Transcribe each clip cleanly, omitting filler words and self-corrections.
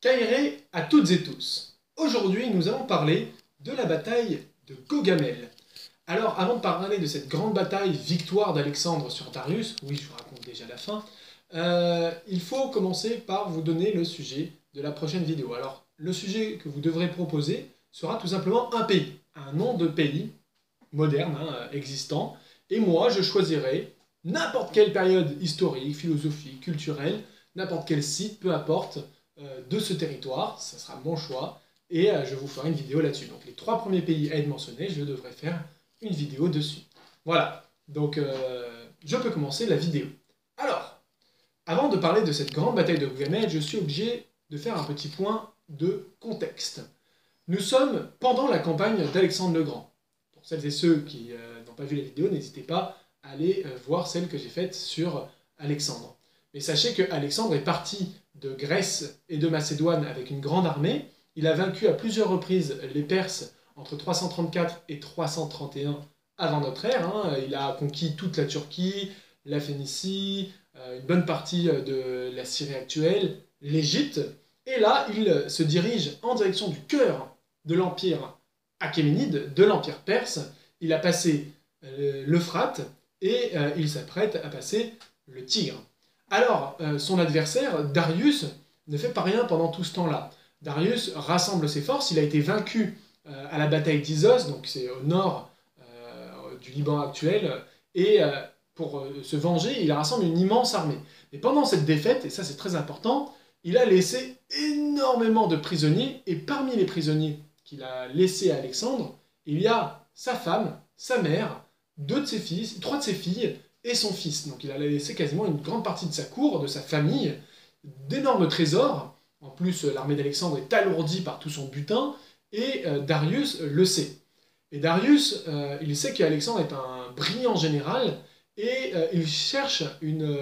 Kairé à toutes et tous. Aujourd'hui, nous allons parler de la bataille de Gaugamel. Alors, avant de parler de cette grande bataille, victoire d'Alexandre sur Darius, oui, je vous raconte déjà la fin, il faut commencer par vous donner le sujet de la prochaine vidéo. Alors, le sujet que vous devrez proposer sera tout simplement un pays, un nom de pays moderne, existant, et moi, je choisirai n'importe quelle période historique, philosophique, culturelle, n'importe quel site, peu importe, de ce territoire, ça sera mon choix, et je vous ferai une vidéo là-dessus. Donc les 3 premiers pays à être mentionnés, je devrais faire une vidéo dessus. Voilà, donc je peux commencer la vidéo. Alors, avant de parler de cette grande bataille de Gaugamel, je suis obligé de faire un petit point de contexte. Nous sommes pendant la campagne d'Alexandre le Grand. Pour celles et ceux qui n'ont pas vu la vidéo, n'hésitez pas à aller voir celle que j'ai faite sur Alexandre. Mais sachez que Alexandre est parti de Grèce et de Macédoine avec une grande armée. Il a vaincu à plusieurs reprises les Perses entre 334 et 331 avant notre ère. Il a conquis toute la Turquie, la Phénicie, une bonne partie de la Syrie actuelle, l'Égypte. Et là, il se dirige en direction du cœur de l'empire achéménide, de l'empire perse. Il a passé l'Euphrate et il s'apprête à passer le Tigre. Alors, son adversaire, Darius, ne fait pas rien pendant tout ce temps-là. Darius rassemble ses forces, il a été vaincu à la bataille d'Issos, donc c'est au nord du Liban actuel, et pour se venger, il rassemble une immense armée. Mais pendant cette défaite, et ça c'est très important, il a laissé énormément de prisonniers, et parmi les prisonniers qu'il a laissés à Alexandre, il y a sa femme, sa mère, 2 de ses fils, 3 de ses filles, et son fils. Donc il a laissé quasiment une grande partie de sa cour, de sa famille, d'énormes trésors. En plus, l'armée d'Alexandre est alourdie par tout son butin, et Darius le sait. Et Darius, il sait qu'Alexandre est un brillant général, et il cherche une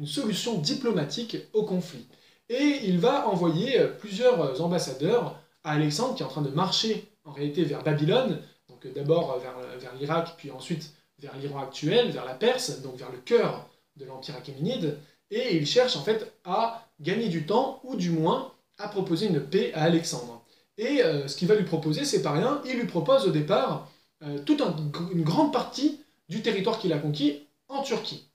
solution diplomatique au conflit. Et il va envoyer plusieurs ambassadeurs à Alexandre, qui est en train de marcher en réalité vers Babylone, donc d'abord vers l'Irak, puis ensuite vers l'Iran actuel, vers la Perse, donc vers le cœur de l'Empire achéménide, et il cherche en fait à gagner du temps, ou du moins à proposer une paix à Alexandre. Et ce qu'il va lui proposer, c'est pas rien, il lui propose au départ toute une grande partie du territoire qu'il a conquis en Turquie.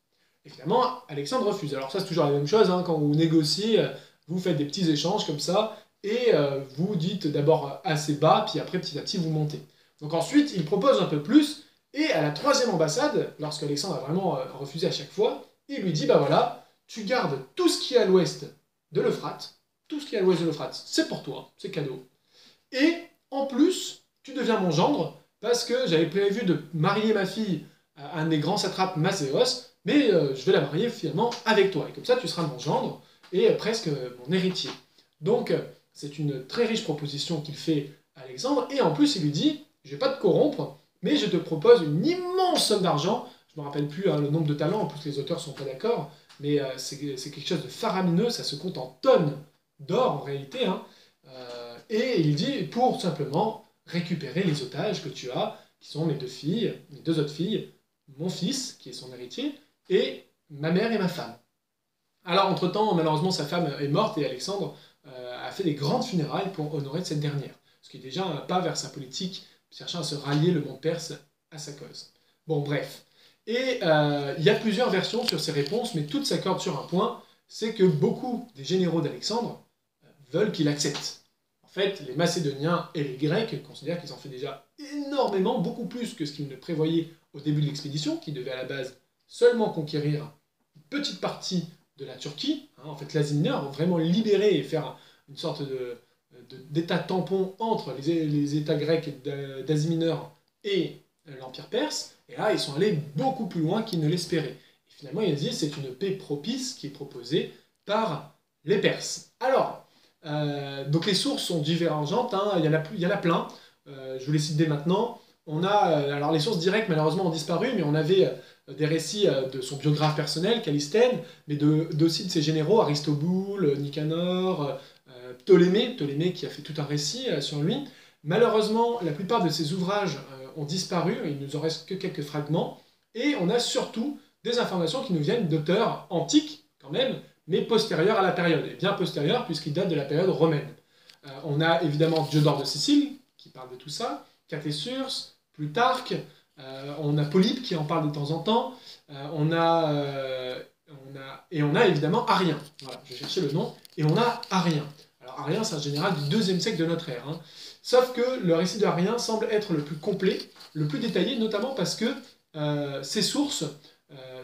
Évidemment, Alexandre refuse. Alors ça, c'est toujours la même chose, quand vous négociez, vous faites des petits échanges comme ça, et vous dites d'abord assez bas, puis après petit à petit vous montez. Donc ensuite, il propose un peu plus, et à la 3e ambassade, lorsqu'Alexandre a vraiment refusé à chaque fois, il lui dit, bah voilà, tu gardes tout ce qui est à l'ouest de l'Euphrate, tout ce qui est à l'ouest de l'Euphrate, c'est pour toi, c'est cadeau. Et en plus, tu deviens mon gendre, parce que j'avais prévu de marier ma fille à un des grands satrapes Macéos, mais je vais la marier finalement avec toi, et comme ça tu seras mon gendre, et presque mon héritier. Donc c'est une très riche proposition qu'il fait à Alexandre, et en plus il lui dit, je vais pas te corrompre, mais je te propose une immense somme d'argent, je ne me rappelle plus le nombre de talents, en plus les auteurs sont pas d'accord, mais c'est quelque chose de faramineux, ça se compte en tonnes d'or en réalité, et il dit, pour simplement récupérer les otages que tu as, qui sont mes 2 filles, mes 2 autres filles, mon fils, qui est son héritier, et ma mère et ma femme. Alors, entre-temps, malheureusement, sa femme est morte, et Alexandre a fait des grandes funérailles pour honorer cette dernière, ce qui est déjà un pas vers sa politique, cherchant à se rallier le monde perse à sa cause. Bon, bref. Et il y a plusieurs versions sur ces réponses, mais toutes s'accordent sur un point, c'est que beaucoup des généraux d'Alexandre veulent qu'il accepte. En fait, les Macédoniens et les Grecs considèrent qu'ils ont fait déjà énormément, beaucoup plus que ce qu'ils ne prévoyaient au début de l'expédition, qui devait à la base seulement conquérir une petite partie de la Turquie, en fait l'Asie mineure, vraiment libérer et faire une sorte d'état tampon entre les États grecs d'Asie mineure et l'Empire perse, et là ils sont allés beaucoup plus loin qu'ils ne l'espéraient. Et finalement ils disent c'est une paix propice qui est proposée par les Perses. Alors, donc les sources sont divergentes, il y en a plein, je vous les cite dès maintenant. On a, alors les sources directes malheureusement ont disparu, mais on avait des récits de son biographe personnel, Callisthène, mais aussi de ses généraux, Aristoboule, Nicanor, Ptolémée qui a fait tout un récit sur lui. Malheureusement, la plupart de ses ouvrages ont disparu, il ne nous en reste que quelques fragments, et on a surtout des informations qui nous viennent d'auteurs antiques, quand même, mais postérieur à la période, et bien postérieur puisqu'il date de la période romaine. On a évidemment Diodore de Sicile, qui parle de tout ça, Cathesurs, Plutarque, on a Polybe qui en parle de temps en temps, on a évidemment Arien. Voilà, je cherchais le nom, et on a Arien. Alors Arien, c'est un général du 2e siècle de notre ère, hein. Sauf que le récit d'Arien semble être le plus complet, le plus détaillé, notamment parce que ses sources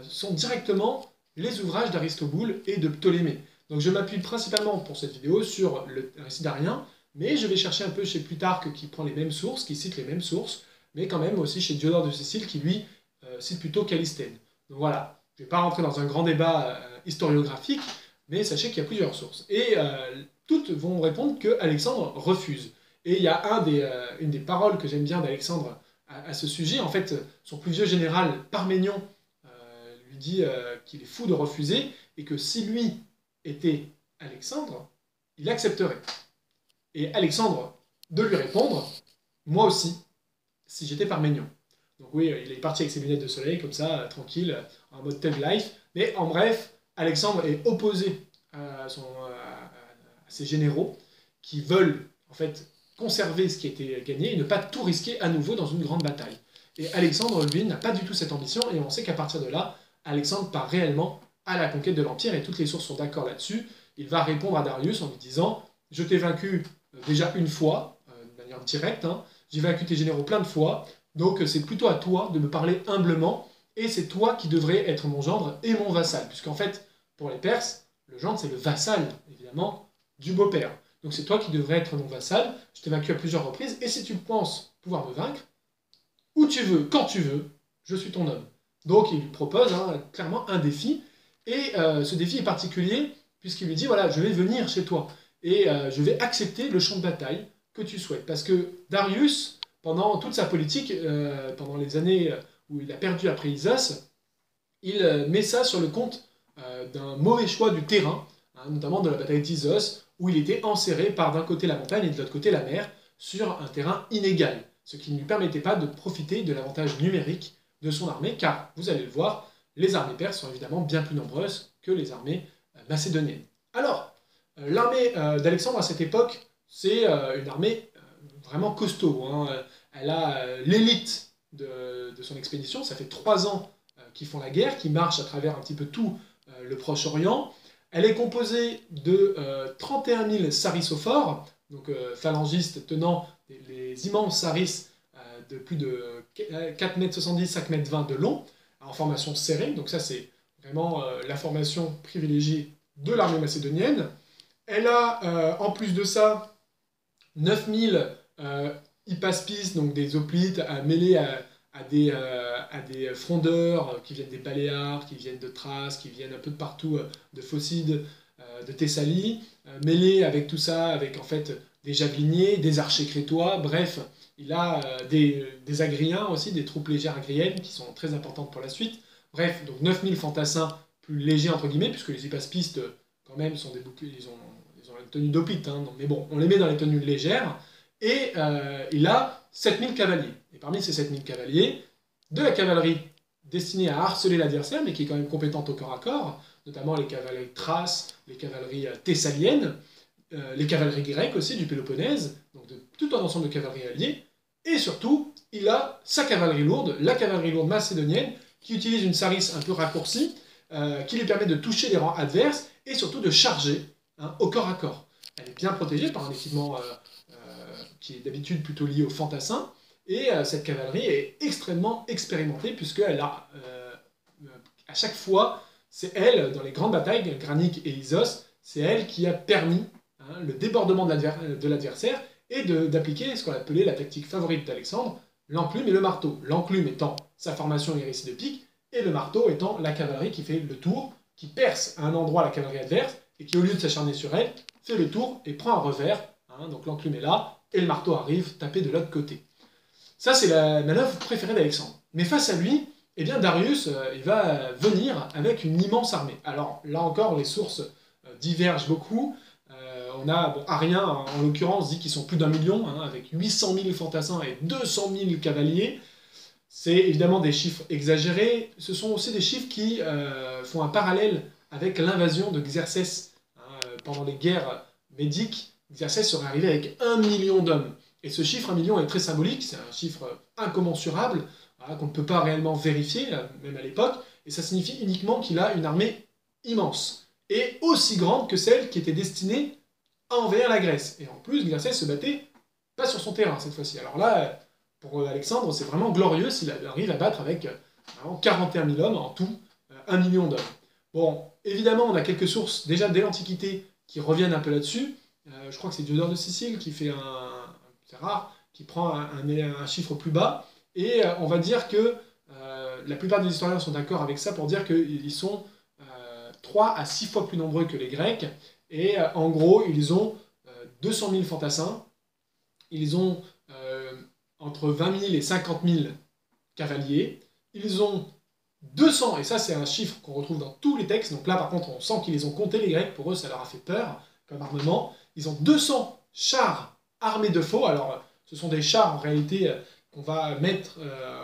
sont directement les ouvrages d'Aristoboule et de Ptolémée. Donc je m'appuie principalement pour cette vidéo sur le récit d'Arien, mais je vais chercher un peu chez Plutarque qui prend les mêmes sources, qui cite les mêmes sources, mais quand même aussi chez Diodore de Sicile qui lui cite plutôt Callisthène. Donc voilà, je ne vais pas rentrer dans un grand débat historiographique, mais sachez qu'il y a plusieurs sources. Et toutes vont répondre que Alexandre refuse. Et il y a une des paroles que j'aime bien d'Alexandre à ce sujet. En fait, son plus vieux général, Parménion, lui dit qu'il est fou de refuser, et que si lui était Alexandre, il accepterait. Et Alexandre de lui répondre, moi aussi, si j'étais Parménion. Donc oui, il est parti avec ses lunettes de soleil, comme ça, tranquille, en mode thug life. Mais en bref, Alexandre est opposé à ses généraux, qui veulent, en fait, conserver ce qui a été gagné et ne pas tout risquer à nouveau dans une grande bataille. Et Alexandre, lui, n'a pas du tout cette ambition, et on sait qu'à partir de là, Alexandre part réellement à la conquête de l'Empire, et toutes les sources sont d'accord là-dessus. Il va répondre à Darius en lui disant « Je t'ai vaincu déjà une fois, de manière directe, hein. J'ai vaincu tes généraux plein de fois, donc c'est plutôt à toi de me parler humblement, et c'est toi qui devrais être mon gendre et mon vassal. » Puisqu'en fait, pour les Perses, le gendre, c'est le vassal, évidemment, du beau-père. Donc c'est toi qui devrais être mon vassal, je t'ai vaincu à plusieurs reprises, et si tu penses pouvoir me vaincre, où tu veux, quand tu veux, je suis ton homme. Donc il lui propose clairement un défi, et ce défi est particulier, puisqu'il lui dit, voilà, je vais venir chez toi, et je vais accepter le champ de bataille que tu souhaites. Parce que Darius, pendant toute sa politique, pendant les années où il a perdu après Issos, il met ça sur le compte d'un mauvais choix du terrain, hein, notamment de la bataille d'Issos, où il était enserré par d'un côté la montagne et de l'autre côté la mer, sur un terrain inégal, ce qui ne lui permettait pas de profiter de l'avantage numérique de son armée, car, vous allez le voir, les armées perses sont évidemment bien plus nombreuses que les armées macédoniennes. Alors, l'armée d'Alexandre à cette époque, c'est une armée vraiment costaud, hein. Elle a l'élite de son expédition, ça fait 3 ans qu'ils font la guerre, qu'ils marchent à travers un petit peu tout le Proche-Orient. Elle est composée de 31 000 sarissophores, donc phalangistes tenant les immenses saris de plus de 4,70 m, 5,20 m de long, en formation serrée. Donc ça, c'est vraiment la formation privilégiée de l'armée macédonienne. Elle a, en plus de ça, 9 000 hypaspis, donc des hoplites, mêlés à des frondeurs qui viennent des Baléares, qui viennent de Thrace, qui viennent un peu de partout, de Phocide, de Thessalie, mêlés avec tout ça, avec en fait des javeliniers, des archers crétois, bref, il a des agriens aussi, des troupes légères agriennes qui sont très importantes pour la suite. Bref, donc 9000 fantassins plus légers entre guillemets, puisque les hypaspistes quand même sont des boucliers, ils ont une tenue d'hoplite, hein, mais bon, on les met dans les tenues légères, et il a 7000 cavaliers. Et parmi ces 7000 cavaliers, de la cavalerie destinée à harceler l'adversaire, mais qui est quand même compétente au corps à corps, notamment les cavaleries thraces, les cavaleries thessaliennes, les cavaleries grecques aussi, du Péloponnèse, donc de tout un ensemble de cavaleries alliées, et surtout, il a sa cavalerie lourde, la cavalerie lourde macédonienne, qui utilise une saris un peu raccourcie, qui lui permet de toucher les rangs adverses, et surtout de charger au corps à corps. Elle est bien protégée par un équipement qui est d'habitude plutôt lié aux fantassins, et cette cavalerie est extrêmement expérimentée, puisqu'elle a, à chaque fois, c'est elle, dans les grandes batailles, Granique et Issos, c'est elle qui a permis le débordement de l'adversaire, et d'appliquer ce qu'on appelait la tactique favorite d'Alexandre, l'enclume et le marteau. L'enclume étant sa formation hérissée de pique, et le marteau étant la cavalerie qui fait le tour, qui perce à un endroit la cavalerie adverse, et qui, au lieu de s'acharner sur elle, fait le tour et prend un revers. Donc l'enclume est là, et le marteau arrive taper de l'autre côté. Ça, c'est la manœuvre préférée d'Alexandre. Mais face à lui, eh bien, Darius il va venir avec une immense armée. Alors là encore, les sources divergent beaucoup. On a Arien, en l'occurrence, dit qu'ils sont plus d'1 million, avec 800 000 fantassins et 200 000 cavaliers. C'est évidemment des chiffres exagérés. Ce sont aussi des chiffres qui font un parallèle avec l'invasion de Xerxès. Pendant les guerres médiques, Xerxès serait arrivé avec 1 million d'hommes. Et ce chiffre 1 million est très symbolique, c'est un chiffre incommensurable, qu'on ne peut pas réellement vérifier, même à l'époque, et ça signifie uniquement qu'il a une armée immense, et aussi grande que celle qui était destinée à envahir la Grèce. Et en plus, Xerxès se battait pas sur son terrain cette fois-ci. Alors là, pour Alexandre, c'est vraiment glorieux s'il arrive à battre avec 41 000 hommes en tout, 1 million d'hommes. Bon, évidemment, on a quelques sources déjà dès l'Antiquité qui reviennent un peu là-dessus. Je crois que c'est Diodore de Sicile qui fait c'est rare, qui prend un chiffre plus bas. Et on va dire que la plupart des historiens sont d'accord avec ça pour dire qu'ils sont 3 à 6 fois plus nombreux que les Grecs. Et en gros, ils ont 200 000 fantassins, ils ont entre 20 000 et 50 000 cavaliers, ils ont 200, et ça c'est un chiffre qu'on retrouve dans tous les textes, donc là par contre on sent qu'ils les ont comptés les Grecs, pour eux ça leur a fait peur comme armement, ils ont 200 chars armés de faux, alors ce sont des chars en réalité qu'on va mettre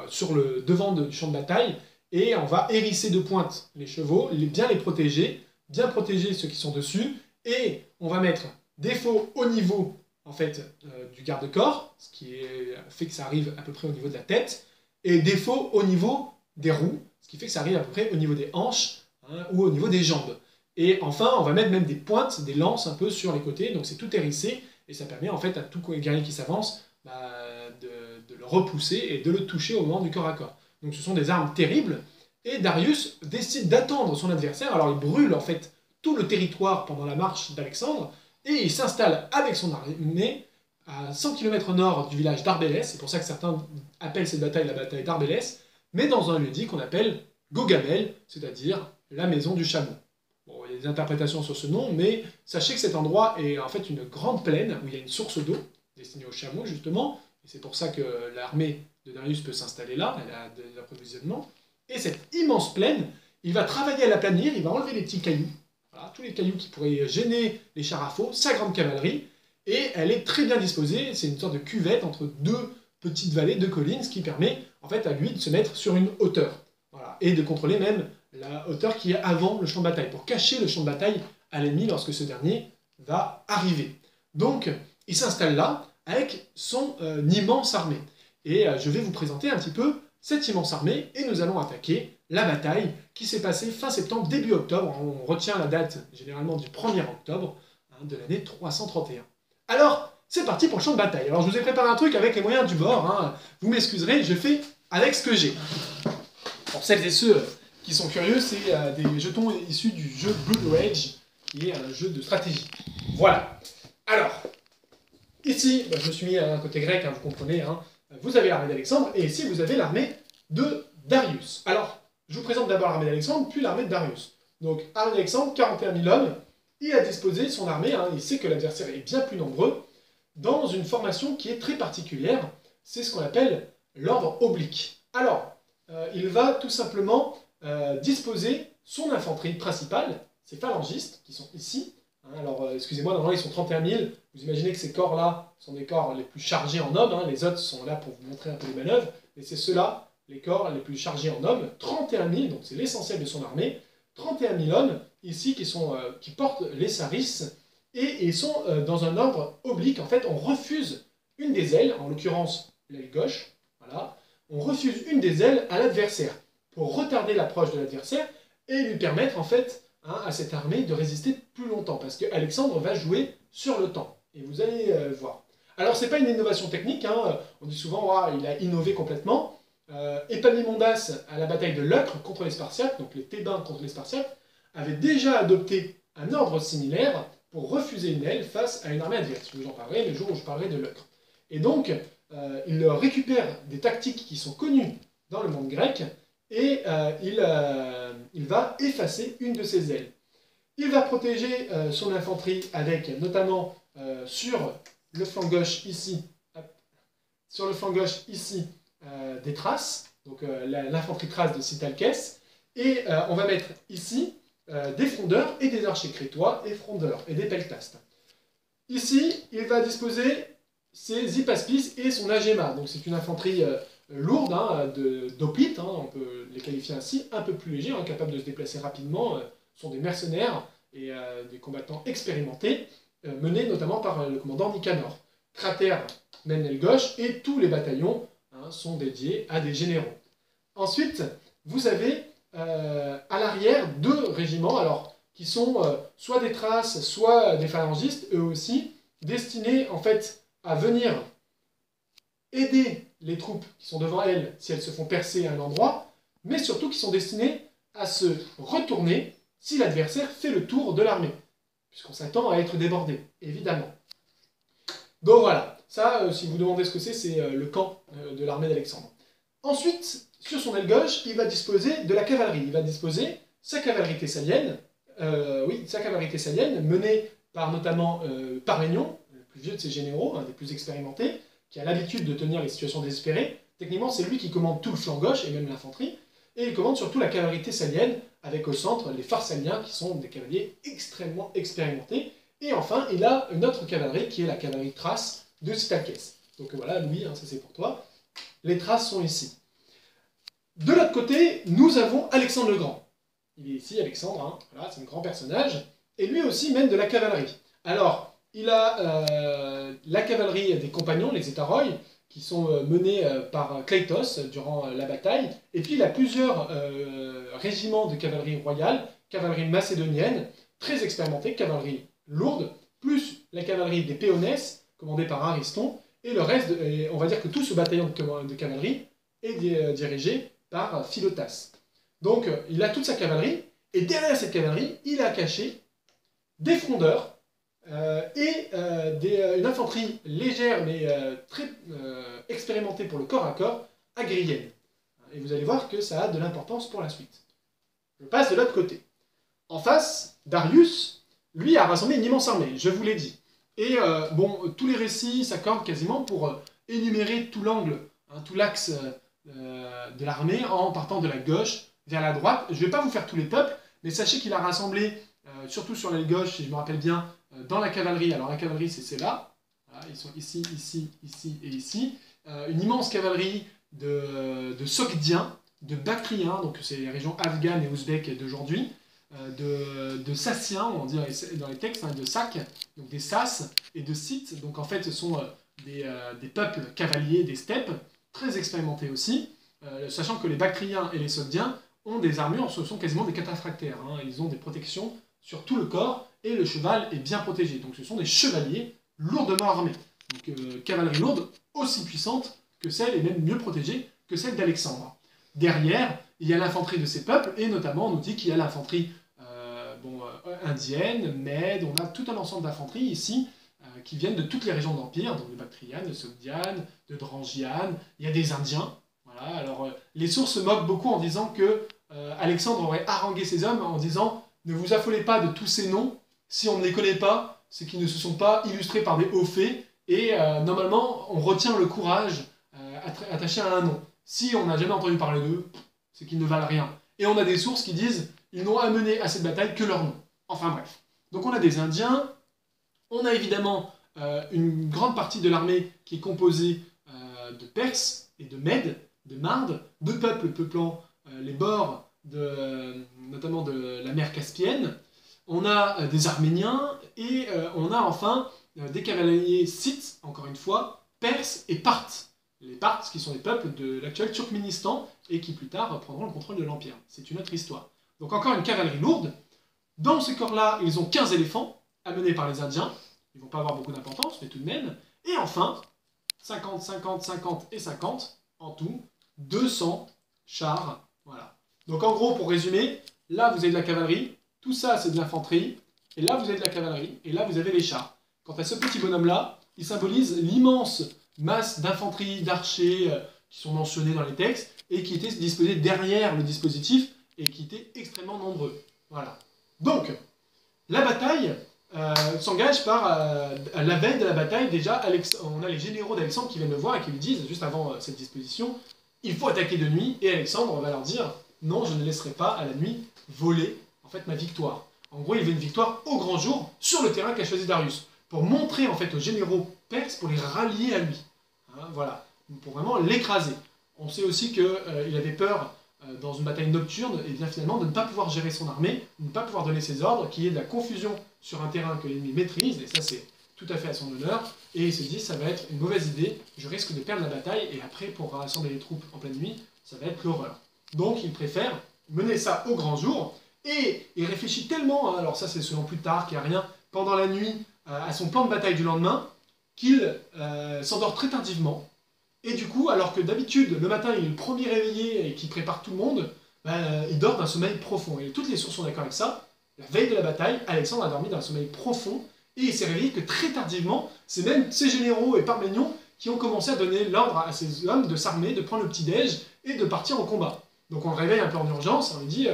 sur le devant du champ de bataille, et on va hérisser de pointe les chevaux, bien les protéger, bien protéger ceux qui sont dessus, et on va mettre des faux au niveau en fait, du garde-corps, ce qui fait que ça arrive à peu près au niveau de la tête, et des faux au niveau des roues, ce qui fait que ça arrive à peu près au niveau des hanches ou au niveau des jambes. Et enfin, on va mettre même des pointes, des lances un peu sur les côtés, donc c'est tout hérissé, et ça permet en fait à tout guerrier qui s'avance de le repousser et de le toucher au moment du corps à corps. Donc ce sont des armes terribles, et Darius décide d'attendre son adversaire, alors il brûle en fait tout le territoire pendant la marche d'Alexandre, et il s'installe avec son armée à 100 km au nord du village d'Arbélès, c'est pour ça que certains appellent cette bataille la bataille d'Arbélès, mais dans un lieu-dit qu'on appelle Gogamel, c'est-à-dire la maison du chameau. Bon, il y a des interprétations sur ce nom, mais sachez que cet endroit est en fait une grande plaine où il y a une source d'eau destinée aux chameaux, justement, et c'est pour ça que l'armée de Darius peut s'installer là, elle a des approvisionnements. Et cette immense plaine, il va travailler à la planir, il va enlever les petits cailloux, voilà, tous les cailloux qui pourraient gêner les chars à faux, sa grande cavalerie, et elle est très bien disposée, c'est une sorte de cuvette entre deux petites vallées, deux collines, ce qui permet en fait à lui de se mettre sur une hauteur, voilà, et de contrôler même la hauteur qui est avant le champ de bataille, pour cacher le champ de bataille à l'ennemi lorsque ce dernier va arriver. Donc, il s'installe là, avec son immense armée. Et je vais vous présenter un petit peu cette immense armée, et nous allons attaquer la bataille qui s'est passée fin septembre, début octobre. On retient la date généralement du 1er octobre de l'année 331. Alors, c'est parti pour le champ de bataille. Alors, je vous ai préparé un truc avec les moyens du bord. Vous m'excuserez, je fais avec ce que j'ai. Pour celles et ceux qui sont curieux, c'est des jetons issus du jeu Blood Rage, qui est un jeu de stratégie. Voilà. Alors, ici, je me suis mis à un côté grec, vous comprenez, vous avez l'armée d'Alexandre, et ici, vous avez l'armée de Darius. Alors, je vous présente d'abord l'armée d'Alexandre, puis l'armée de Darius. Donc, armée d'Alexandre, 41 000 hommes, il a disposé son armée, il sait que l'adversaire est bien plus nombreux, dans une formation qui est très particulière, c'est ce qu'on appelle l'ordre oblique. Alors, il va tout simplement disposer son infanterie principale, ses phalangistes, qui sont ici. Alors, excusez-moi, normalement ils sont 31 000, vous imaginez que ces corps-là sont des corps les plus chargés en hommes, les autres sont là pour vous montrer un peu les manœuvres, mais c'est ceux-là, les corps les plus chargés en hommes, 31 000, donc c'est l'essentiel de son armée, 31 000 hommes, ici, qui portent les sarisses, et ils sont dans un ordre oblique. En fait, on refuse une des ailes, en l'occurrence l'aile gauche, voilà, on refuse une des ailes à l'adversaire, pour retarder l'approche de l'adversaire, et lui permettre, en fait, à cette armée de résister plus longtemps, parce qu'Alexandre va jouer sur le temps, et vous allez voir. Alors, c'est pas une innovation technique, on dit souvent, il a innové complètement. Épaminondas, à la bataille de Leucre contre les Spartiates, donc les Thébains contre les Spartiates, avait déjà adopté un ordre similaire pour refuser une aile face à une armée adverse. Je vous en parlerai le jour où je parlerai de Leucre. Et donc, il récupère des tactiques qui sont connues dans le monde grec, et il va effacer une de ses ailes. Il va protéger son infanterie avec, notamment, sur le flanc gauche ici, des traces, donc l'infanterie trace de Citalkès, et on va mettre ici des frondeurs et des archers crétois et frondeurs et des peltastes. Ici, il va disposer ses hypaspis et son agéma, donc c'est une infanterie lourde, d'hoplites, on peut les qualifier ainsi, un peu plus léger, capable de se déplacer rapidement, sont des mercenaires et des combattants expérimentés, menés notamment par le commandant Nicanor. Cratère mène l'aile gauche et tous les bataillons sont dédiés à des généraux. Ensuite, vous avez à l'arrière 2 régiments, alors, qui sont soit des Thraces, soit des phalangistes, eux aussi, destinés en fait à venir aider les troupes qui sont devant elles si elles se font percer à un endroit, mais surtout qui sont destinés à se retourner si l'adversaire fait le tour de l'armée, puisqu'on s'attend à être débordé, évidemment. Donc voilà, ça, si vous demandez ce que c'est le camp de l'armée d'Alexandre. Ensuite, sur son aile gauche, il va disposer de la cavalerie. Il va disposer sa cavalerie thessalienne, menée par notamment Parménion, le plus vieux de ses généraux, un des plus expérimentés, qui a l'habitude de tenir les situations désespérées. Techniquement, c'est lui qui commande tout le flanc gauche, et même l'infanterie, et il commande surtout la cavalerie thessalienne, avec au centre les Pharsaliens, qui sont des cavaliers extrêmement expérimentés. Et enfin, il a une autre cavalerie, qui est la cavalerie thrace de Sitalkès. Donc voilà, Louis, ça c'est pour toi. Les Thraces sont ici. De l'autre côté, nous avons Alexandre le Grand. Il est ici, Alexandre, voilà, c'est un grand personnage, et lui aussi mène de la cavalerie. Alors, il a la cavalerie des compagnons, les Hétaroi, qui sont menés par Kleitos durant la bataille, et puis il a plusieurs régiments de cavalerie royale, cavalerie macédonienne, très expérimentée, cavalerie lourde, plus la cavalerie des Péonès, commandée par Ariston, et le reste, on va dire que tout ce bataillon de cavalerie est dirigé par Philotas. Donc, il a toute sa cavalerie, et derrière cette cavalerie, il a caché des frondeurs et une infanterie légère, mais très expérimentée pour le corps à corps, agrienne. Et vous allez voir que ça a de l'importance pour la suite. Je passe de l'autre côté. En face, Darius, lui, a rassemblé une immense armée, je vous l'ai dit. Et bon, tous les récits s'accordent quasiment pour énumérer tout l'angle, tout l'axe de l'armée en partant de la gauche vers la droite. Je ne vais pas vous faire tous les peuples, mais sachez qu'il a rassemblé, surtout sur l'aile gauche, si je me rappelle bien, dans la cavalerie. Alors la cavalerie, c'est celle-là. Voilà, ils sont ici, ici, ici et ici. Une immense cavalerie de Sogdiens, de Bactriens, donc c'est les régions afghanes et ouzbèques d'aujourd'hui, de Sassiens, on dit dans les textes, de Sacs, donc des Sas, et de Scythes. Donc en fait, ce sont des peuples cavaliers des steppes, très expérimentés aussi, sachant que les Bactriens et les Sogdiens ont des armures, ce sont quasiment des cataphractaires. Ils ont des protections sur tout le corps, et le cheval est bien protégé. Donc ce sont des chevaliers lourdement armés. Donc cavalerie lourde, aussi puissante que celle, et même mieux protégée que celle d'Alexandre. Derrière, il y a l'infanterie de ces peuples, et notamment on nous dit qu'il y a l'infanterie indienne, mède, on a tout un ensemble d'infanterie ici, qui viennent de toutes les régions d'Empire, donc de Bactriane, de Sogdiane, de Drangiane, il y a des Indiens. Voilà. Alors les sources se moquent beaucoup en disant que Alexandre aurait harangué ses hommes en disant « Ne vous affolez pas de tous ces noms, si on ne les connaît pas, c'est qu'ils ne se sont pas illustrés par des hauts faits, et normalement on retient le courage attaché à un nom. Si on n'a jamais entendu parler d'eux, c'est qu'ils ne valent rien. » Et on a des sources qui disent « Ils n'ont amené à cette bataille que leur nom. » Enfin bref. Donc on a des Indiens, on a évidemment une grande partie de l'armée qui est composée de Perses et de Mèdes, de Mardes, de peuples peuplant les bords notamment de la mer Caspienne. On a des Arméniens et on a enfin des cavaliers scythes, encore une fois, Perses et Parthes. Les Parthes qui sont les peuples de l'actuel Turkménistan et qui plus tard prendront le contrôle de l'Empire. C'est une autre histoire. Donc encore une cavalerie lourde. Dans ce corps-là, ils ont 15 éléphants, amenés par les Indiens. Ils ne vont pas avoir beaucoup d'importance, mais tout de même. Et enfin, 50, 50, 50 et 50, en tout, 200 chars. Voilà. Donc en gros, pour résumer, là vous avez de la cavalerie, tout ça c'est de l'infanterie, et là vous avez de la cavalerie, et là vous avez les chars. Quant à ce petit bonhomme-là, il symbolise l'immense masse d'infanterie, d'archers qui sont mentionnés dans les textes, et qui étaient disposés derrière le dispositif, et qui étaient extrêmement nombreux. Voilà. Donc, la bataille s'engage par, à la veille de la bataille, déjà, on a les généraux d'Alexandre qui viennent le voir et qui lui disent, juste avant cette disposition, il faut attaquer de nuit, et Alexandre va leur dire, non, je ne laisserai pas à la nuit voler, en fait, ma victoire. En gros, il veut une victoire au grand jour, sur le terrain qu'a choisi Darius, pour montrer, en fait, aux généraux perses, pour les rallier à lui. Voilà, pour vraiment l'écraser. On sait aussi qu'il avait peur dans une bataille nocturne, et bien finalement de ne pas pouvoir gérer son armée, de ne pas pouvoir donner ses ordres, qu'il y ait de la confusion sur un terrain que l'ennemi maîtrise, et ça c'est tout à fait à son honneur, et il se dit ça va être une mauvaise idée, je risque de perdre la bataille, et après pour rassembler les troupes en pleine nuit, ça va être l'horreur. Donc il préfère mener ça au grand jour, et il réfléchit tellement, hein, alors ça c'est selon Plutarque, il n'y a rien, pendant la nuit, à son plan de bataille du lendemain, qu'il s'endort très tardivement, et du coup, alors que d'habitude, le matin, il est le premier réveillé et qui prépare tout le monde, il dort d'un sommeil profond. Et toutes les sources sont d'accord avec ça. La veille de la bataille, Alexandre a dormi d'un sommeil profond, et il s'est réveillé que très tardivement. C'est même ses généraux et Parménion qui ont commencé à donner l'ordre à ses hommes de s'armer, de prendre le petit-déj et de partir en combat. Donc on le réveille un peu en urgence, on lui dit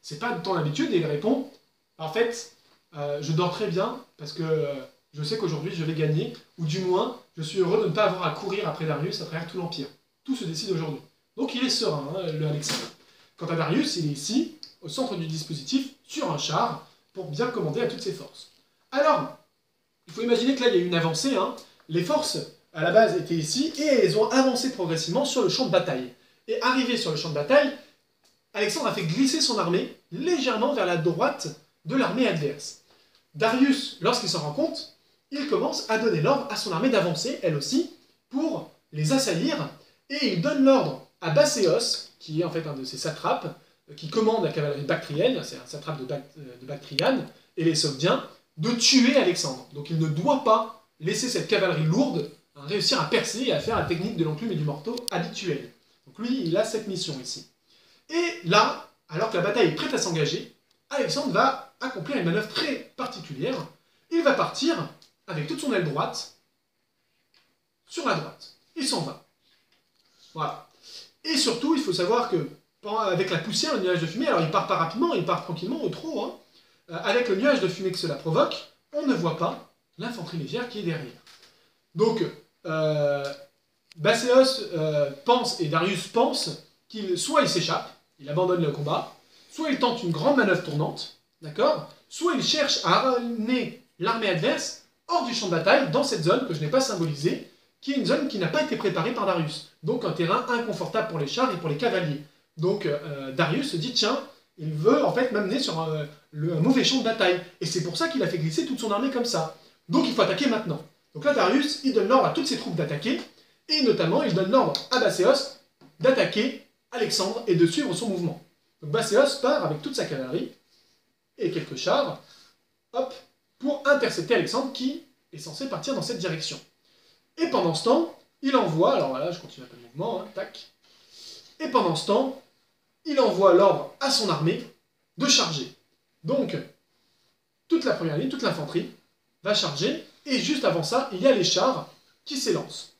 c'est pas de ton habitude, et il répond en fait, je dors très bien parce que je sais qu'aujourd'hui je vais gagner, ou du moins je suis heureux de ne pas avoir à courir après Darius à travers tout l'Empire. Tout se décide aujourd'hui. Donc il est serein, hein, le Alexandre. Quant à Darius, il est ici, au centre du dispositif, sur un char, pour bien commander à toutes ses forces. Alors, il faut imaginer que là il y a eu une avancée, hein. Les forces à la base étaient ici, et elles ont avancé progressivement sur le champ de bataille. Et arrivé sur le champ de bataille, Alexandre a fait glisser son armée légèrement vers la droite de l'armée adverse. Darius, lorsqu'il s'en rend compte, il commence à donner l'ordre à son armée d'avancer, elle aussi, pour les assaillir, et il donne l'ordre à Bacéos, qui est en fait un de ses satrapes, qui commande la cavalerie bactrienne, c'est un satrape de Bactriane, et les Sogdiens, de tuer Alexandre. Donc il ne doit pas laisser cette cavalerie lourde réussir à percer et à faire la technique de l'enclume et du marteau habituelle. Donc lui, il a cette mission ici. Et là, alors que la bataille est prête à s'engager, Alexandre va accomplir une manœuvre très particulière. Il va partir avec toute son aile droite sur la droite. Il s'en va. Voilà. Et surtout, il faut savoir que, avec la poussière, le nuage de fumée, alors il part pas rapidement, il part tranquillement, au trop, hein, avec le nuage de fumée que cela provoque, on ne voit pas l'infanterie légère qui est derrière. Donc, Bacéos pense, et Darius pense, qu'il soit il s'échappe, il abandonne le combat, soit il tente une grande manœuvre tournante, d'accord, soit il cherche à ramener l'armée adverse hors du champ de bataille, dans cette zone que je n'ai pas symbolisée, qui est une zone qui n'a pas été préparée par Darius. Donc un terrain inconfortable pour les chars et pour les cavaliers. Donc Darius se dit, tiens, il veut en fait m'amener sur un mauvais champ de bataille. Et c'est pour ça qu'il a fait glisser toute son armée comme ça. Donc il faut attaquer maintenant. Donc là, Darius, il donne l'ordre à toutes ses troupes d'attaquer, et notamment, il donne l'ordre à Bacéos d'attaquer Alexandre et de suivre son mouvement. Donc Bacéos part avec toute sa cavalerie et quelques chars, hop, pour intercepter Alexandre qui est censé partir dans cette direction. Et pendant ce temps, il envoie, alors voilà, je continue un peu le mouvement, hein, tac. Et pendant ce temps, il envoie l'ordre à son armée de charger. Donc, toute la première ligne, toute l'infanterie va charger, et juste avant ça, il y a les chars qui s'élancent.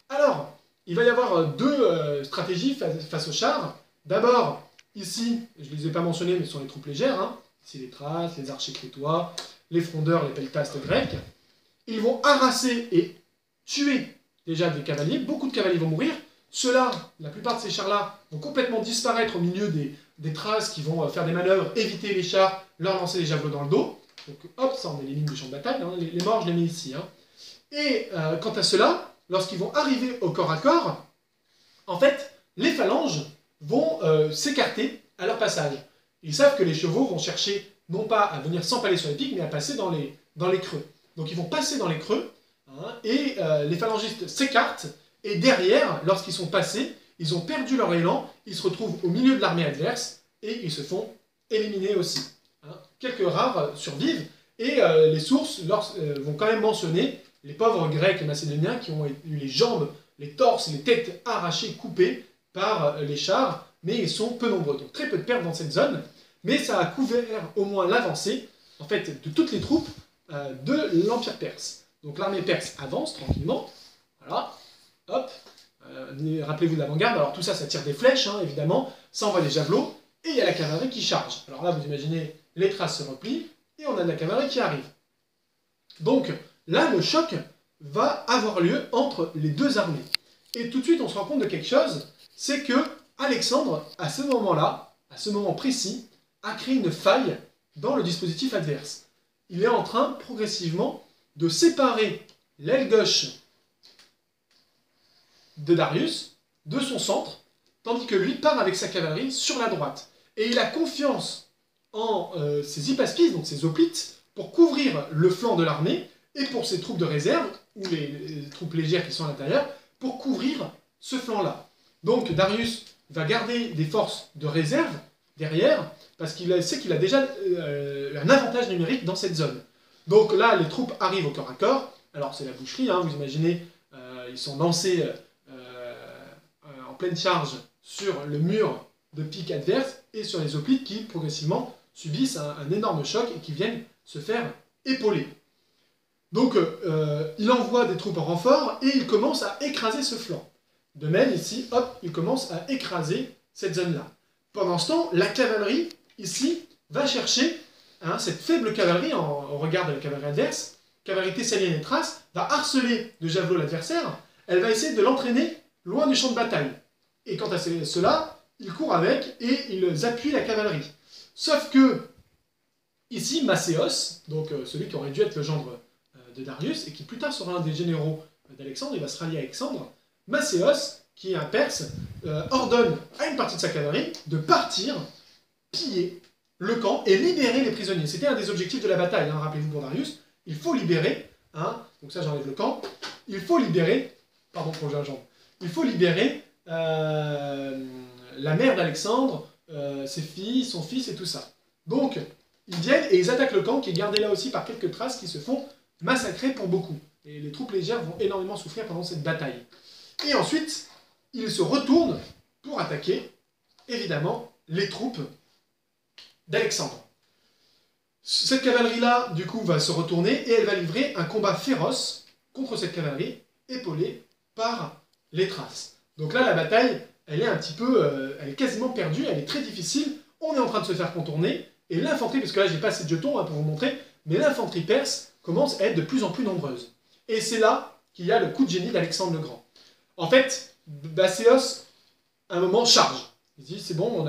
Alors, il va y avoir deux stratégies face aux chars. D'abord, ici, je ne les ai pas mentionnés, mais ce sont les troupes légères, hein. Ici les Thraces, les archers crétois, les frondeurs, les peltastes grecs. Ils vont harasser et tuer déjà des cavaliers, beaucoup de cavaliers vont mourir. Ceux-là, la plupart de ces chars-là, vont complètement disparaître au milieu des Thraces qui vont faire des manœuvres, éviter les chars, leur lancer des javelots dans le dos. Donc hop, ça on élimine du champ de bataille, hein. Les morts je les mets ici. Hein. Et quant à ceux-là, lorsqu'ils vont arriver au corps à corps, en fait, les phalanges vont s'écarter à leur passage. Ils savent que les chevaux vont chercher, non pas à venir s'empaler sur les pics, mais à passer dans les creux. Donc ils vont passer dans les creux, hein, et les phalangistes s'écartent, et derrière, lorsqu'ils sont passés, ils ont perdu leur élan, ils se retrouvent au milieu de l'armée adverse, et ils se font éliminer aussi. Hein. Quelques rares survivent, et les sources vont quand même mentionner les pauvres Grecs et Macédoniens qui ont eu les jambes, les torses, les têtes arrachées, coupées par les chars, mais ils sont peu nombreux. Donc très peu de pertes dans cette zone, mais ça a couvert au moins l'avancée, en fait, de toutes les troupes de l'Empire perse. Donc l'armée perse avance tranquillement, voilà, hop, rappelez-vous de l'avant-garde, alors tout ça, ça tire des flèches, hein, évidemment, ça envoie des javelots, et il y a la cavalerie qui charge. Alors là, vous imaginez, les Thraces se replient, et on a de la cavalerie qui arrive. Donc, là, le choc va avoir lieu entre les deux armées. Et tout de suite, on se rend compte de quelque chose, c'est que Alexandre, à ce moment-là, à ce moment précis, a créé une faille dans le dispositif adverse. Il est en train, progressivement, de séparer l'aile gauche de Darius de son centre, tandis que lui part avec sa cavalerie sur la droite. Et il a confiance en ses hypaspies, donc ses hoplites, pour couvrir le flanc de l'armée, et pour ses troupes de réserve, ou les troupes légères qui sont à l'intérieur, pour couvrir ce flanc-là. Donc Darius va garder des forces de réserve derrière, parce qu'il sait qu'il a déjà un avantage numérique dans cette zone. Donc là, les troupes arrivent au corps à corps. Alors c'est la boucherie, hein, vous imaginez, ils sont lancés en pleine charge sur le mur de pique adverse et sur les hoplites qui progressivement subissent un énorme choc et qui viennent se faire épauler. Donc il envoie des troupes en renfort et il commence à écraser ce flanc. De même ici, hop, il commence à écraser cette zone-là. Pendant ce temps, la cavalerie, ici, va chercher cette faible cavalerie, en regard de la cavalerie adverse, cavalerie thessalienne et thrace, va harceler de javelot l'adversaire, elle va essayer de l'entraîner loin du champ de bataille. Et quant à cela, ils courent avec et ils appuient la cavalerie. Sauf que, ici, Macéos, donc celui qui aurait dû être le gendre de Darius, et qui plus tard sera un des généraux d'Alexandre, il va se rallier à Alexandre, Macéos, qui est un Perse, ordonne à une partie de sa cavalerie de partir, piller le camp et libérer les prisonniers. C'était un des objectifs de la bataille, hein, rappelez-vous pour Darius, il faut libérer, donc ça j'enlève le camp, il faut libérer, pardon pour le gingembre, il faut libérer la mère d'Alexandre, ses filles, son fils et tout ça. Donc, ils viennent et ils attaquent le camp qui est gardé là aussi par quelques traces qui se font massacrer pour beaucoup. Et les troupes légères vont énormément souffrir pendant cette bataille. Et ensuite, ils se retournent pour attaquer, évidemment, les troupes d'Alexandre. Cette cavalerie-là, du coup, va se retourner et elle va livrer un combat féroce contre cette cavalerie, épaulée par les Thraces. Donc là, la bataille, elle est un petit peu, elle est quasiment perdue, elle est très difficile, on est en train de se faire contourner, et l'infanterie, parce que là, j'ai pas assez de jetons pour vous montrer, mais l'infanterie perse commence à être de plus en plus nombreuse. Et c'est là qu'il y a le coup de génie d'Alexandre le Grand. En fait, Macéos, à un moment, charge. Il dit, c'est bon,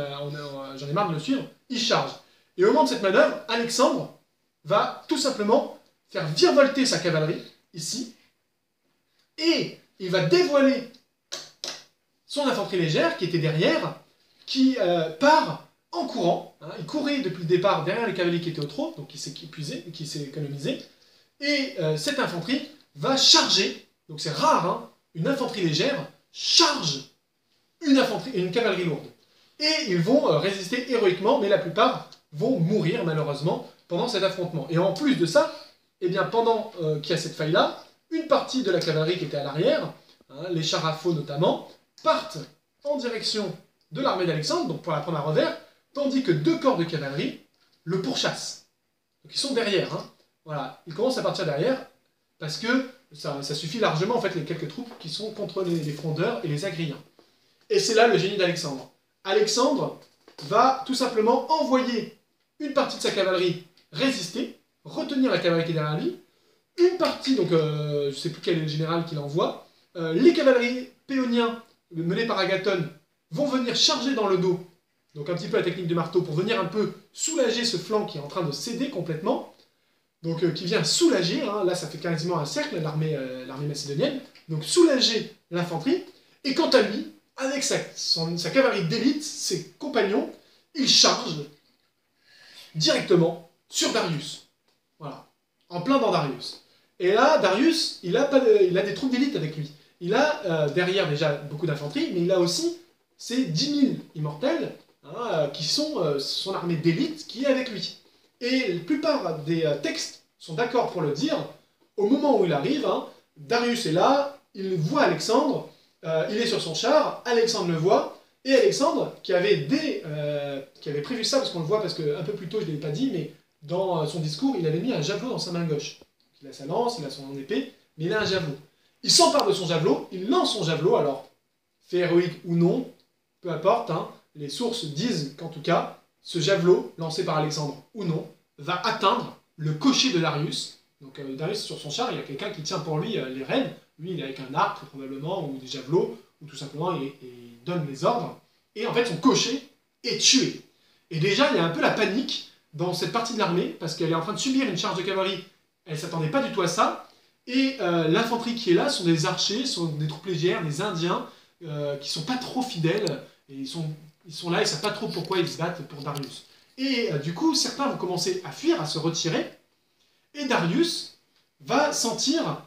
j'en ai marre de le suivre, il charge. Et au moment de cette manœuvre, Alexandre va tout simplement faire virevolter sa cavalerie, ici, et il va dévoiler son infanterie légère, qui était derrière, qui part en courant. Il courait depuis le départ derrière les cavaliers qui étaient au trot, donc qui s'est épuisé, qui s'est économisé, et cette infanterie va charger, donc c'est rare, une infanterie légère charge une cavalerie lourde. Et ils vont résister héroïquement, mais la plupart vont mourir malheureusement pendant cet affrontement. Et en plus de ça, eh bien, pendant qu'il y a cette faille-là, une partie de la cavalerie qui était à l'arrière, les chars à faux notamment, partent en direction de l'armée d'Alexandre, donc pour la prendre à revers, tandis que deux corps de cavalerie le pourchassent. Donc ils sont derrière. Voilà, ils commencent à partir derrière, parce que ça suffit largement, en fait, les quelques troupes qui sont contre les frondeurs et les agriens. Et c'est là le génie d'Alexandre. Alexandre va tout simplement envoyer une partie de sa cavalerie résister, retenir la cavalerie qui est derrière lui, une partie, donc je ne sais plus quel est le général qui l'envoie, les cavaleries péoniens menés par Agathon vont venir charger dans le dos, donc un petit peu la technique du marteau, pour venir un peu soulager ce flanc qui est en train de céder complètement, donc qui vient soulager, là ça fait quasiment un cercle, l'armée macédonienne, donc soulager l'infanterie, et quant à lui, avec sa cavalerie d'élite, ses compagnons, il charge directement sur Darius. Voilà, en plein dans Darius. Et là, Darius, il a des troupes d'élite avec lui. Il a derrière déjà beaucoup d'infanterie, mais il a aussi ces 10 000 immortels, qui sont son armée d'élite qui est avec lui. Et la plupart des textes sont d'accord pour le dire, au moment où il arrive, Darius est là, il voit Alexandre, il est sur son char, Alexandre le voit, et Alexandre, qui avait prévu ça, parce qu'on le voit, parce qu'un peu plus tôt, je ne l'ai pas dit, mais dans son discours, il avait mis un javelot dans sa main gauche. Il a sa lance, il a son épée, mais il a un javelot. Il s'empare de son javelot, il lance son javelot, alors, fait héroïque ou non, peu importe, les sources disent qu'en tout cas, ce javelot, lancé par Alexandre ou non, va atteindre le cocher de Darius. Donc Darius, sur son char, il y a quelqu'un qui tient pour lui les rênes. Lui, il est avec un arc, probablement, ou des javelots, ou tout simplement, il donne les ordres. Et en fait, son cocher est tué. Et déjà, il y a un peu la panique dans cette partie de l'armée, parce qu'elle est en train de subir une charge de cavalerie. Elle ne s'attendait pas du tout à ça. Et l'infanterie qui est là sont des archers, sont des troupes légères, des Indiens, qui ne sont pas trop fidèles. Et ils sont là, ils ne savent pas trop pourquoi ils se battent pour Darius. Et du coup, certains vont commencer à fuir, à se retirer, et Darius va sentir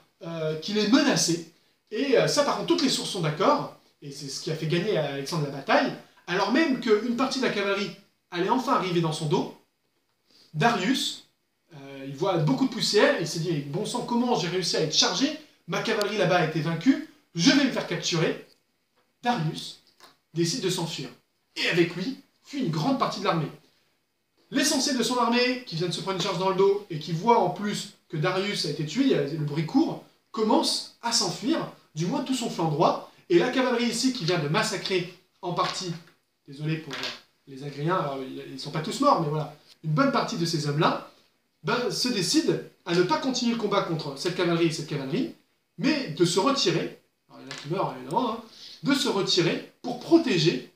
qu'il est menacé. Et ça, par contre, toutes les sources sont d'accord, et c'est ce qui a fait gagner à Alexandre la bataille, alors même qu'une partie de la cavalerie allait enfin arriver dans son dos. Darius, il voit beaucoup de poussière, et il s'est dit, bon sang, comment j'ai réussi à être chargé? Ma cavalerie là-bas a été vaincue, je vais me faire capturer. Darius décide de s'enfuir. Et avec lui, fuit une grande partie de l'armée. L'essentiel de son armée, qui vient de se prendre une charge dans le dos, et qui voit en plus que Darius a été tué, le bruit court, commence à s'enfuir, du moins tout son flanc droit, et la cavalerie ici, qui vient de massacrer en partie, désolé pour les Agriens, alors ils ne sont pas tous morts, mais voilà, une bonne partie de ces hommes-là, se décident à ne pas continuer le combat contre cette cavalerie et cette cavalerie, mais de se retirer, alors il y en a qui meurent évidemment, hein, de se retirer pour protéger,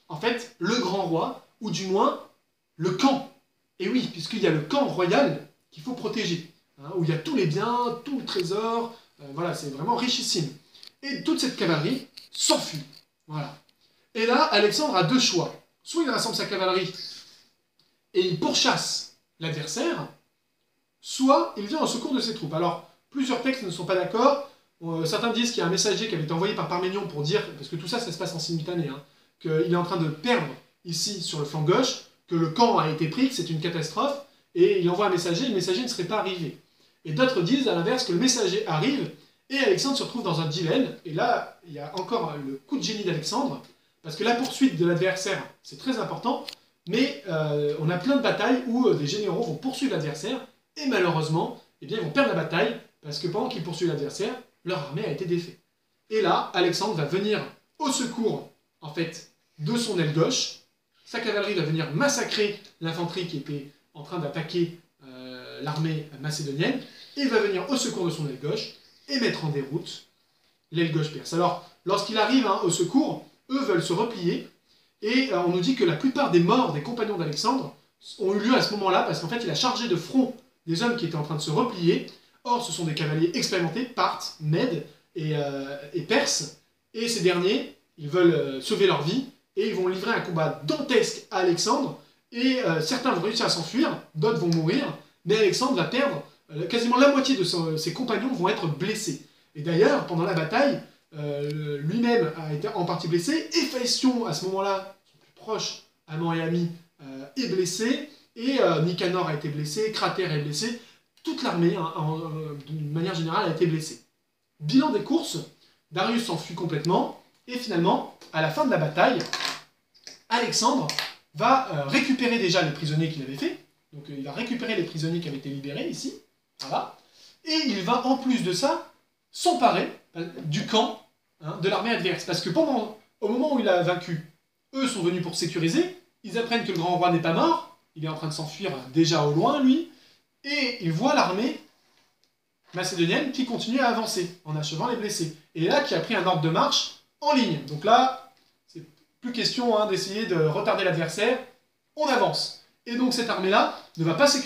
en fait, le grand roi, ou du moins, le camp. Et oui, puisqu'il y a le camp royal qu'il faut protéger, hein, où il y a tous les biens, tout le trésor, voilà, c'est vraiment richissime. Et toute cette cavalerie s'enfuit, voilà. Et là, Alexandre a deux choix. Soit il rassemble sa cavalerie et il pourchasse l'adversaire, soit il vient au secours de ses troupes. Alors, plusieurs textes ne sont pas d'accord. Certains disent qu'il y a un messager qui avait été envoyé par Parménion pour dire, parce que tout ça, ça se passe en simultané, hein, qu'il est en train de perdre ici sur le flanc gauche, que le camp a été pris, que c'est une catastrophe, et il envoie un messager, et le messager ne serait pas arrivé. Et d'autres disent à l'inverse que le messager arrive, et Alexandre se retrouve dans un dilemme, et là, il y a encore le coup de génie d'Alexandre, parce que la poursuite de l'adversaire, c'est très important, mais on a plein de batailles où des généraux vont poursuivre l'adversaire, et malheureusement, eh bien, ils vont perdre la bataille, parce que pendant qu'ils poursuivent l'adversaire, leur armée a été défaite. Et là, Alexandre va venir au secours, en fait, de son aile gauche. Sa cavalerie va venir massacrer l'infanterie qui était en train d'attaquer l'armée macédonienne, et il va venir au secours de son aile gauche, et mettre en déroute l'aile gauche perse. Alors, lorsqu'il arrive au secours, eux veulent se replier, et on nous dit que la plupart des morts des compagnons d'Alexandre ont eu lieu à ce moment-là, parce qu'en fait, il a chargé de front des hommes qui étaient en train de se replier. Or, ce sont des cavaliers expérimentés, Parthes, Mèdes et Perses, et ces derniers, ils veulent sauver leur vie, et ils vont livrer un combat dantesque à Alexandre, et certains vont réussir à s'enfuir, d'autres vont mourir, mais Alexandre va perdre, quasiment la moitié de ses compagnons vont être blessés. Et d'ailleurs, pendant la bataille, lui-même a été en partie blessé, Héphaïstion, à ce moment-là, son plus proche amant et ami, est blessé, et Nicanor a été blessé, Cratère est blessé, toute l'armée, d'une manière générale, a été blessée. Bilan des courses, Darius s'enfuit complètement, et finalement, à la fin de la bataille, Alexandre va récupérer déjà les prisonniers qu'il avait fait, donc il va récupérer les prisonniers qui avaient été libérés ici, voilà, et il va en plus de ça s'emparer du camp de l'armée adverse, parce que au moment où il a vaincu, eux sont venus pour sécuriser, ils apprennent que le grand roi n'est pas mort, il est en train de s'enfuir déjà au loin, lui, et ils voient l'armée macédonienne qui continue à avancer, en achevant les blessés. Et là, qui a pris un ordre de marche en ligne. Donc là, c'est plus question d'essayer de retarder l'adversaire, on avance. Et donc cette armée-là ne va pas